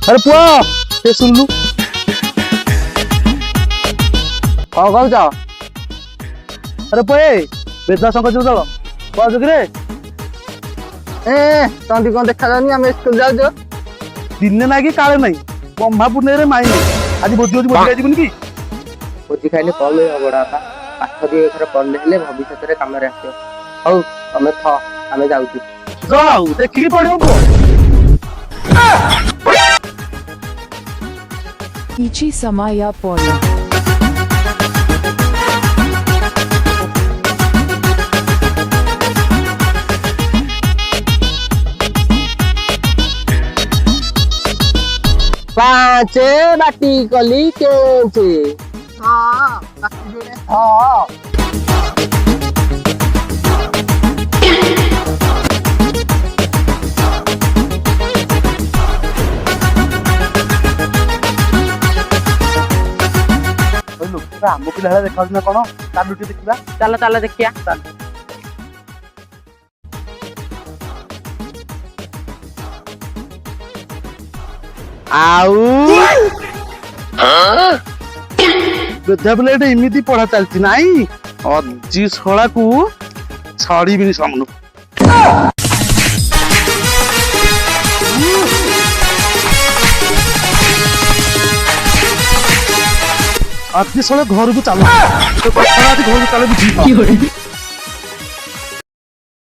अरे पुआ ते सुनलु कौन कौन चाह अरे पुए बेदा संग जो चलो कौन जगरे ए तंदी कौन देखा जानी हम स्कूल जाऊ दिने ना कि काले नहीं ब्रह्मापुर रे माई आज भोजी भोजी भोजी जीवन की भोजी खाइले कल बड़ा पाठ दी एथर पढ़ले हेले भविष्य रे काम रे आसियो हौ तमे थ आमे जाउछु जाऊ देखि पड़ियो को Ichi Samaya Polo. पाँचे बाटी कली केचे हाँ बाटी जोड़े हाँ आम पिला देखा ना कौन चालू देखा चलो चलो देखिया आउ बेधा बोले एटा इमिति पढ़ा चलती नाई अजी छळा को छाड़ीबिनी सामनु अति सळे घर को चलो तो घर को चलो बुझी